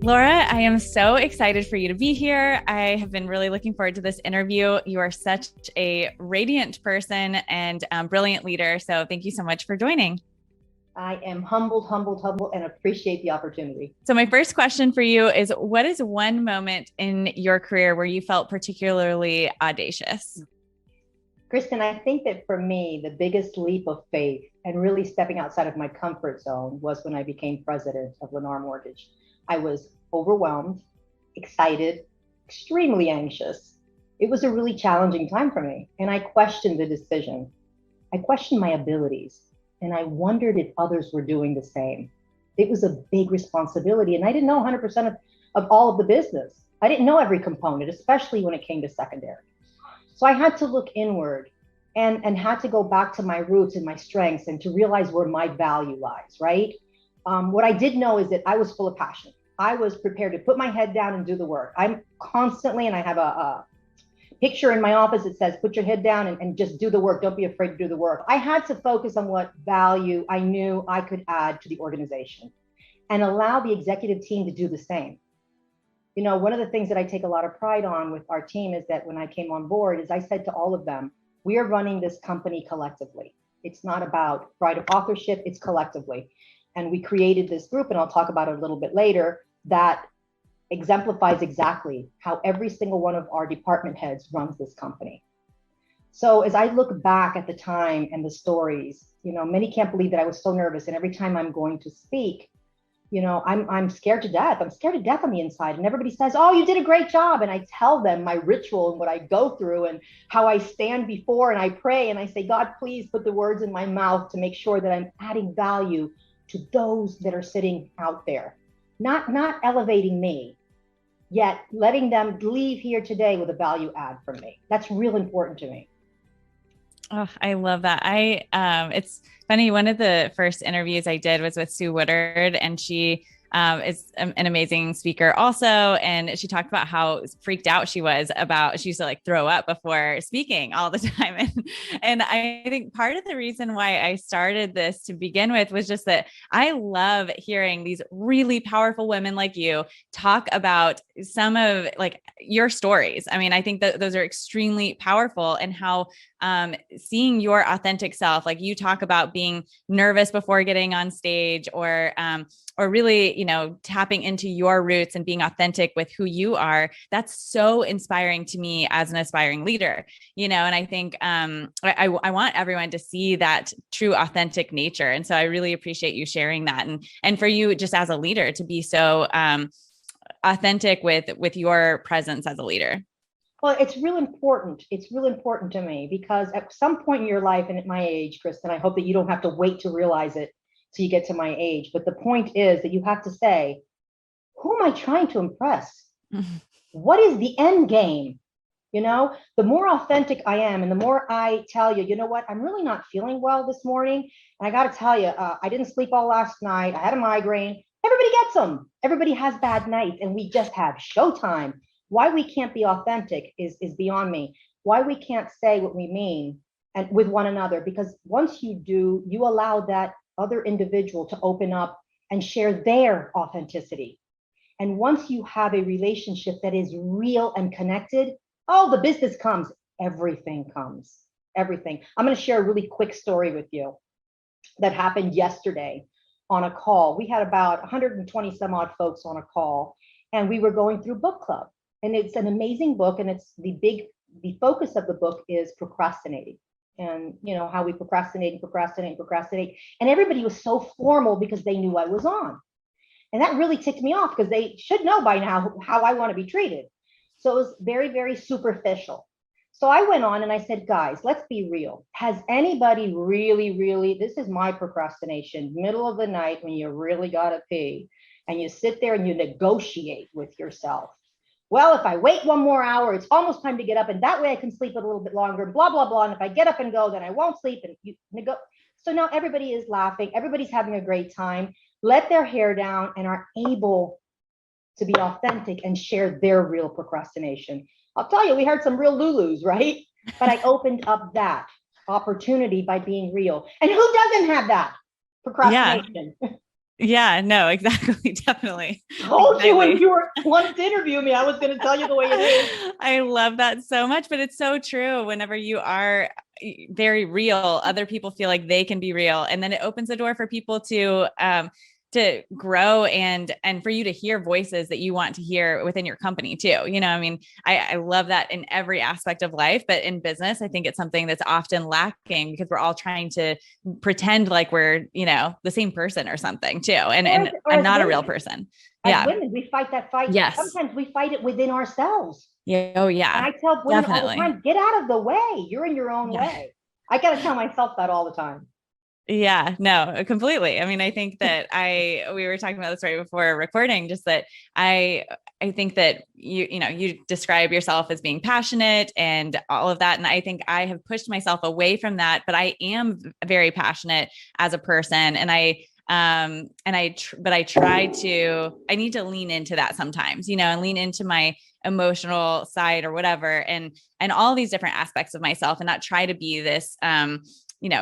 Laura, I am so excited for you to be here. I have been really looking forward to this interview. You are such a radiant person and brilliant leader. So thank you so much for joining. I am humbled, and appreciate the opportunity. So, my first question for you is, what is one moment in your career where you felt particularly audacious? Kristin, I think that for me, the biggest leap of faith and really stepping outside of my comfort zone was when I became president of Lennar Mortgage. I was overwhelmed, excited, extremely anxious. It was a really challenging time for me, and I questioned the decision. I questioned my abilities, and I wondered if others were doing the same. It was a big responsibility, and I didn't know 100% of all of the business. I didn't know every component, especially when it came to secondary. So I had to look inward and had to go back to my roots and my strengths and to realize where my value lies, right? What I did know is that I was full of passion. I was prepared to put my head down and do the work. I'm constantly, and I have a picture in my office that says, put your head down and just do the work. Don't be afraid to do the work. I had to focus on what value I knew I could add to the organization and allow the executive team to do the same. You know, one of the things that I take a lot of pride on with our team is that when I came on board, is I said to all of them, we are running this company collectively. It's not about right of authorship, it's collectively. And we created this group, and I'll talk about it a little bit later, that exemplifies exactly how every single one of our department heads runs this company. So as I look back at the time and the stories, you know, many can't believe that I was so nervous. And every time I'm going to speak, you know, I'm scared to death. I'm scared to death on the inside. And everybody says, oh, you did a great job. And I tell them my ritual and what I go through and how I stand before and I pray and I say, God, please put the words in my mouth to make sure that I'm adding value to those that are sitting out there, not elevating me, yet letting them leave here today with a value add from me. That's real important to me. Oh, I love that. It's funny. One of the first interviews I did was with Sue Woodard, and she is an amazing speaker also. And she talked about how freaked out she was about, she used to like throw up before speaking all the time. And I think part of the reason why I started this to begin with was just that I love hearing these really powerful women like you talk about some of like your stories. I mean, I think that those are extremely powerful, and how seeing your authentic self, like you talk about being nervous before getting on stage, or really, you know, tapping into your roots and being authentic with who you are. That's so inspiring to me as an aspiring leader, you know, and I think I want everyone to see that true authentic nature. And so I really appreciate you sharing that. And for you just as a leader to be so authentic with your presence as a leader. Well, it's real important. It's real important to me because at some point in your life, and at my age, Kristin, I hope that you don't have to wait to realize it till you get to my age. But the point is that you have to say, who am I trying to impress? What is the end game? You know, the more authentic I am and the more I tell you, you know what, I'm really not feeling well this morning. And I got to tell you, I didn't sleep all last night. I had a migraine. Everybody gets them. Everybody has bad nights, and we just have showtime. Why we can't be authentic is beyond me. Why we can't say what we mean and with one another, because once you do, you allow that other individual to open up and share their authenticity. And once you have a relationship that is real and connected, oh, the business comes, everything comes, everything. I'm going to share a really quick story with you that happened yesterday on a call. We had about 120 some odd folks on a call, and we were going through book club. And it's an amazing book, and it's the focus of the book is procrastinating, and you know how we procrastinate. And everybody was so formal because they knew I was on. And that really ticked me off because they should know by now how I want to be treated. So it was very, very superficial. So I went on and I said, guys, let's be real. Has anybody really, this is my procrastination, middle of the night when you really got to pee and you sit there and you negotiate with yourself. Well, if I wait one more hour, it's almost time to get up, and that way I can sleep a little bit longer, blah, blah, blah. And if I get up and go, then I won't sleep. And so now everybody is laughing. Everybody's having a great time, let their hair down, and are able to be authentic and share their real procrastination. I'll tell you, we heard some real Lulus, right? But I opened up that opportunity by being real. And who doesn't have that procrastination? Yeah. Yeah, no, exactly. Definitely. Told you when Exactly. you were wanting to interview me, I was going to tell you the way it is. I love that so much, but it's so true. Whenever you are very real, other people feel like they can be real, and then it opens the door for people to grow and for you to hear voices that you want to hear within your company too. I mean, I love that in every aspect of life, but in business, I think it's something that's often lacking because we're all trying to pretend like we're, the same person or something too, and Or and as, or and as not a real women, person. as Yeah. women, we fight that fight. Yes. Sometimes we fight it within ourselves. Yeah. Oh And yeah. I tell women all the Definitely. time, get out of the way. You're in your own Yeah. way. I got to tell myself that all the time. Yeah, no, completely. I mean, I think that we were talking about this right before recording, just that I I think that you describe yourself as being passionate and all of that. And I think I have pushed myself away from that, but I am very passionate as a person. But I try to, I need to lean into that sometimes, and lean into my emotional side or whatever. And all these different aspects of myself and not try to be this,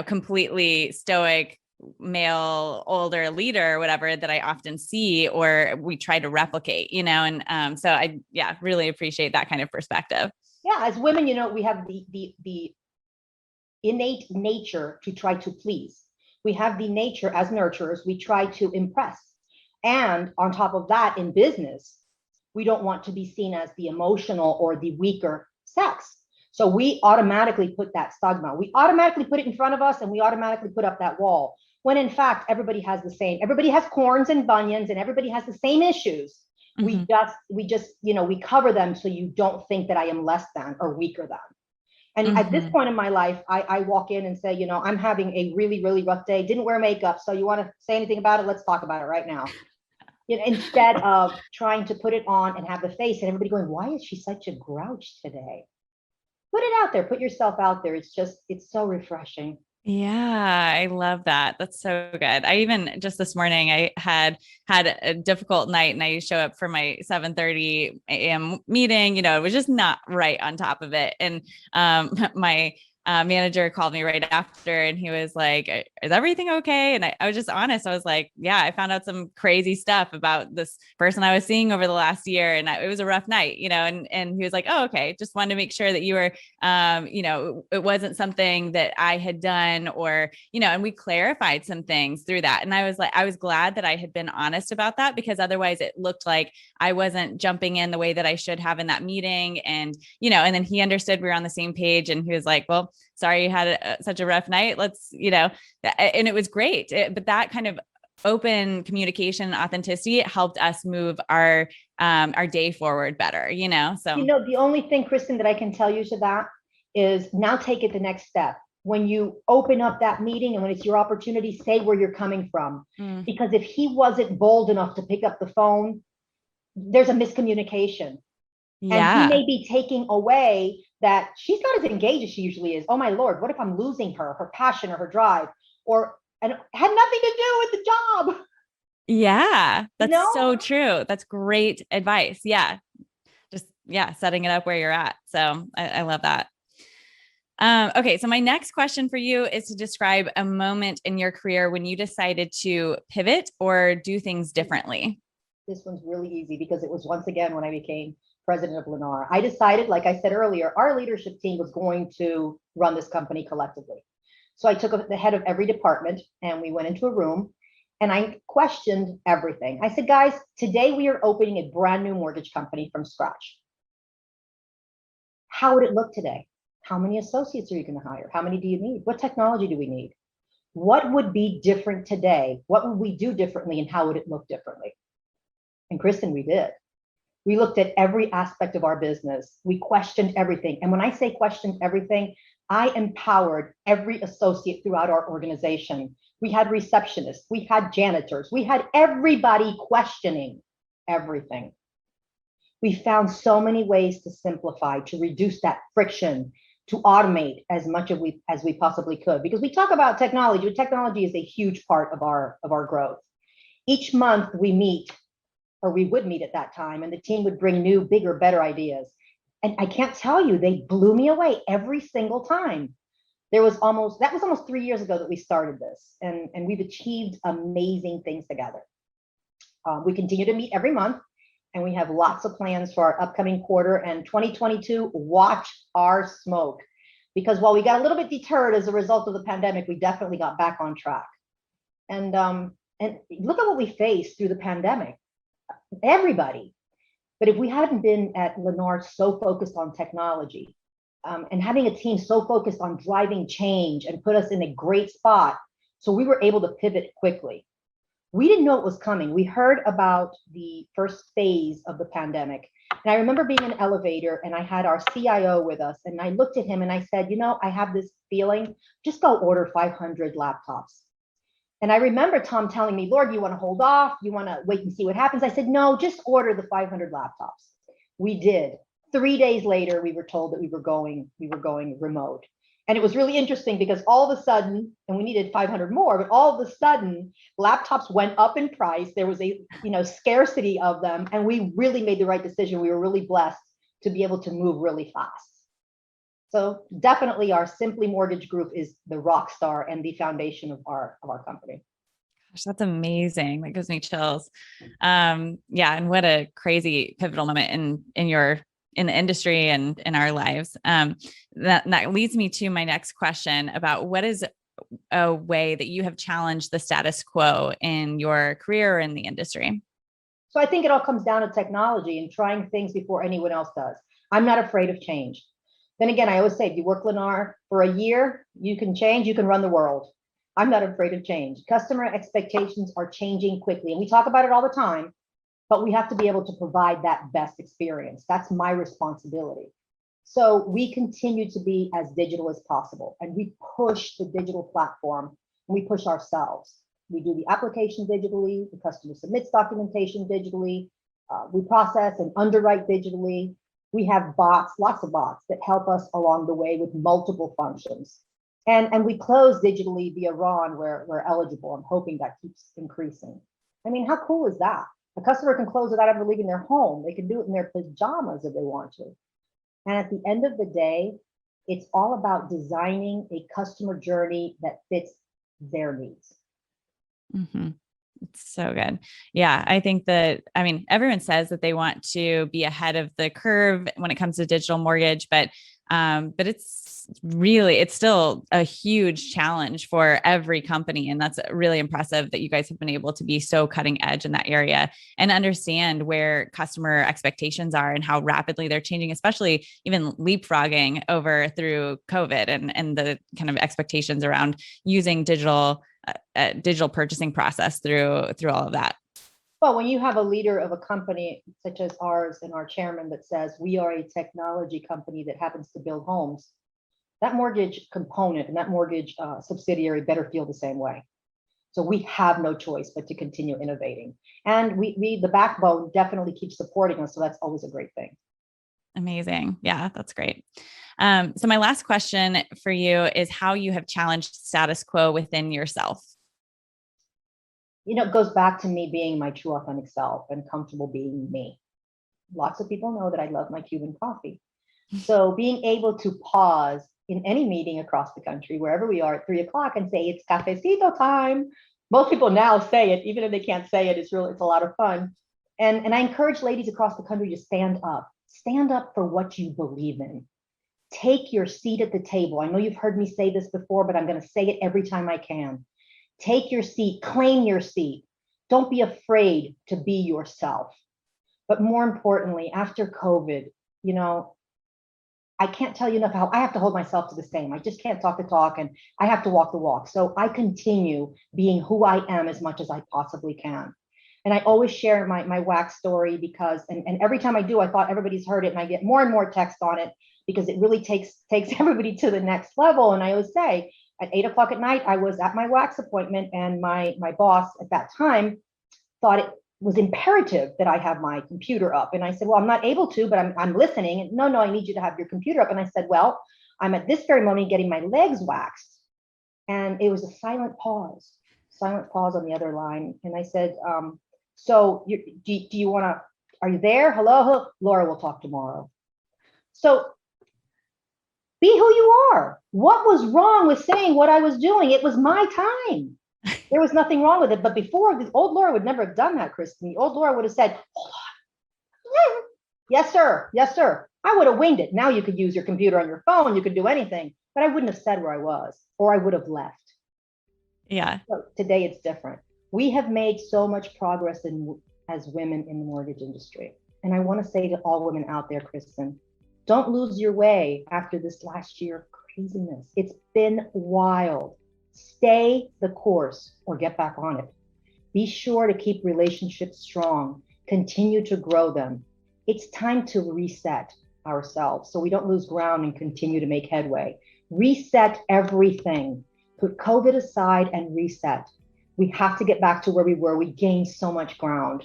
completely stoic male older leader or whatever that I often see or we try to replicate, so I really appreciate that kind of perspective. Yeah, as women, we have the innate nature to try to please. We have the nature as nurturers, we try to impress. And on top of that, in business, we don't want to be seen as the emotional or the weaker sex. So we automatically put that stigma. We automatically put it in front of us and we automatically put up that wall. When in fact, everybody has corns and bunions and everybody has the same issues. Mm-hmm. We cover them so you don't think that I am less than or weaker than. And at this Mm-hmm. point in my life, I walk in and say, I'm having a really, really rough day, didn't wear makeup. So you want to say anything about it? Let's talk about it right now. Instead of trying to put it on and have the face and everybody going, why is she such a grouch today? Put it out there, put yourself out there. It's so refreshing. Yeah, I love that. That's so good. I even just this morning I had a difficult night and I show up for my 7:30 a.m. meeting, it was just not right on top of it. And my manager called me right after and he was like, is everything okay? And I was just honest. I was like, yeah, I found out some crazy stuff about this person I was seeing over the last year and it was a rough night, and he was like, oh, okay. Just wanted to make sure that you were it wasn't something that I had done or, and we clarified some things through that. And I was glad that I had been honest about that because otherwise it looked like I wasn't jumping in the way that I should have in that meeting. And, and then he understood we were on the same page and he was like, well, sorry you had such a rough night. And it was great. But that kind of open communication and authenticity helped us move our day forward better, so. The only thing, Kristin, that I can tell you to that is now take it the next step. When you open up that meeting and when it's your opportunity, say where you're coming from. Mm. Because if he wasn't bold enough to pick up the phone, there's a miscommunication. And he Yeah. may be taking away that she's not as engaged as she usually is. Oh my Lord, what if I'm losing her passion or her drive? And it had nothing to do with the job. Yeah, You that's know? so true. That's great advice. Yeah. Just, setting it up where you're at. So I love that. Okay. So my next question for you is to describe a moment in your career when you decided to pivot or do things differently. This one's really easy because it was once again when I became president of Lennar. I decided, like I said earlier, our leadership team was going to run this company collectively. So I took the head of every department and we went into a room and I questioned everything. I said, guys, today we are opening a brand new mortgage company from scratch. How would it look today? How many associates are you going to hire? How many do you need? What technology do we need? What would be different today? What would we do differently and how would it look differently? And Kristin, we did. We looked at every aspect of our business. We questioned everything. And when I say questioned everything, I empowered every associate throughout our organization. We had receptionists, we had janitors, we had everybody questioning everything. We found so many ways to simplify, to reduce that friction, to automate as much as we possibly could. Because we talk about technology, but technology is a huge part of our growth. Each month we meet, or we would meet at that time, and the team would bring new, bigger, better ideas. And I can't tell you, they blew me away every single time. That was almost 3 years ago that we started this, and we've achieved amazing things together. We continue to meet every month, and we have lots of plans for our upcoming quarter and 2022. Watch our smoke, because while we got a little bit deterred as a result of the pandemic, we definitely got back on track. And look at what we faced through the pandemic, everybody. But if we hadn't been at Lennar so focused on technology, and having a team so focused on driving change and put us in a great spot, so we were able to pivot quickly. We didn't know it was coming. We heard about the first phase of the pandemic. And I remember being in an elevator, and I had our CIO with us, and I looked at him and I said, I have this feeling, just go order 500 laptops. And I remember Tom telling me, Lord, you want to hold off? You want to wait and see what happens? I said, no, just order the 500 laptops. We did. 3 days later, we were told that we were going remote. And it was really interesting because all of a sudden, and we needed 500 more, but all of a sudden, laptops went up in price. There was a scarcity of them, and we really made the right decision. We were really blessed to be able to move really fast. So definitely our Simply Mortgage group is the rock star and the foundation of our company. Gosh, that's amazing. That gives me chills. Yeah, and what a crazy pivotal moment in the industry and in our lives. That leads me to my next question about what is a way that you have challenged the status quo in your career or in the industry? So I think it all comes down to technology and trying things before anyone else does. I'm not afraid of change. Then again, I always say, if you work Lennar for a year, you can change, you can run the world. I'm not afraid of change. Customer expectations are changing quickly, and we talk about it all the time, but we have to be able to provide that best experience. That's my responsibility. So we continue to be as digital as possible, and we push the digital platform, and we push ourselves. We do the application digitally, the customer submits documentation digitally, we process and underwrite digitally. We have bots, lots of bots that help us along the way with multiple functions. And we close digitally via RON where we're eligible. I'm hoping that keeps increasing. I mean, how cool is that? A customer can close without ever leaving their home. They can do it in their pajamas if they want to. And at the end of the day, it's all about designing a customer journey that fits their needs. Mm-hmm. It's so good. Yeah. I think everyone says that they want to be ahead of the curve when it comes to digital mortgage, but it's still a huge challenge for every company. And that's really impressive that you guys have been able to be so cutting edge in that area and understand where customer expectations are and how rapidly they're changing, especially even leapfrogging over through COVID and the kind of expectations around using digital purchasing process through all of that. Well, when you have a leader of a company such as ours and our chairman that says we are a technology company that happens to build homes, that mortgage component and that mortgage subsidiary better feel the same way. So we have no choice but to continue innovating. And we the backbone definitely keeps supporting us. So that's always a great thing. Amazing. Yeah, that's great. So my last question for you is how you have challenged status quo within yourself. It goes back to me being my true authentic self and comfortable being me. Lots of people know that I love my Cuban coffee. So being able to pause in any meeting across the country, wherever we are at 3:00 and say, it's Cafecito time. Most people now say it, even if they can't say it, it's a lot of fun. And I encourage ladies across the country to stand up for what you believe in. Take your seat at the table. I know you've heard me say this before, but I'm going to say it every time I can. Take your seat, claim your seat. Don't be afraid to be yourself. But more importantly, after COVID, I can't tell you enough how I have to hold myself to the same. I just can't talk the talk and I have to walk the walk. So I continue being who I am as much as I possibly can. And I always share my wax story because, and every time I do, I thought everybody's heard it and I get more and more text on it because it really takes everybody to the next level. And I always say at 8:00 at night, I was at my wax appointment and my boss at that time thought it was imperative that I have my computer up. And I said, well, I'm not able to, but I'm listening. And no, I need you to have your computer up. And I said, well, I'm at this very moment getting my legs waxed. And it was a silent pause on the other line. And I said, so do you want to, are you there? Hello, Laura, we'll talk tomorrow. So Be who you are. What was wrong with saying what I was doing? It was my time. There was nothing wrong with it. But before, the old Laura would never have done that, Kristin. The old Laura would have said, hold on. Yes, sir. Yes, sir. I would have winged it. Now you could use your computer on your phone. You could do anything. But I wouldn't have said where I was, or I would have left. Yeah. So today it's different. We have made so much progress as women in the mortgage industry. And I want to say to all women out there, Kristin, don't lose your way after this last year of craziness. It's been wild. Stay the course or get back on it. Be sure to keep relationships strong. Continue to grow them. It's time to reset ourselves so we don't lose ground and continue to make headway. Reset everything. Put COVID aside and reset. We have to get back to where we were. We gained so much ground.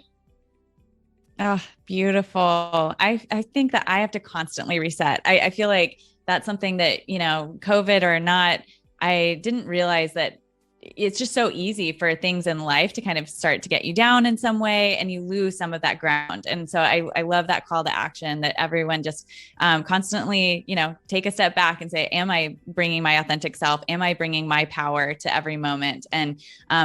Oh, beautiful. I think that I have to constantly reset. I feel like that's something that, COVID or not, I didn't realize that it's just so easy for things in life to kind of start to get you down in some way and you lose some of that ground. And so I love that call to action that everyone just constantly, take a step back and say, am I bringing my authentic self? Am I bringing my power to every moment and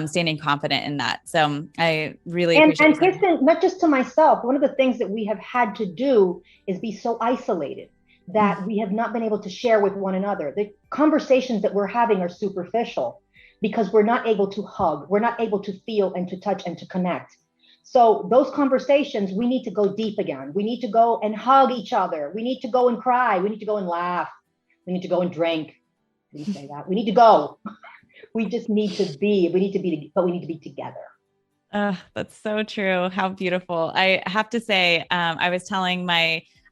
standing confident in that? So I really appreciate And Kristin, not just to myself, one of the things that we have had to do is be so isolated that we have not been able to share with one another. The conversations that we're having are superficial, because we're not able to hug, we're not able to feel and to touch and to connect. So those conversations, we need to go deep again. We need to go and hug each other. We need to go and cry. We need to go and laugh. We need to go and drink. We need to say that. We need to go. We just need to be, but we need to be together. That's so true. How beautiful. I have to say, I was telling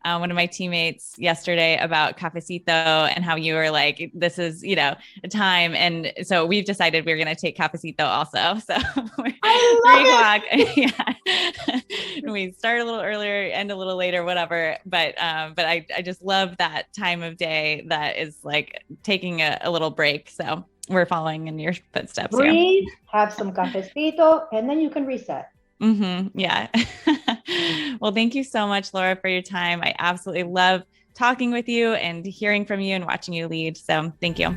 one of my teammates yesterday about Cafecito and how you were like, this is, a time. And so we've decided we're going to take Cafecito also. So we're 3:00. Yeah. We start a little earlier, end a little later, whatever. But I just love that time of day that is like taking a little break. So we're following in your footsteps. Breathe, have some Cafecito, and then you can reset. Yeah. Well, thank you so much, Laura, for your time. I absolutely love talking with you and hearing from you and watching you lead. So thank you.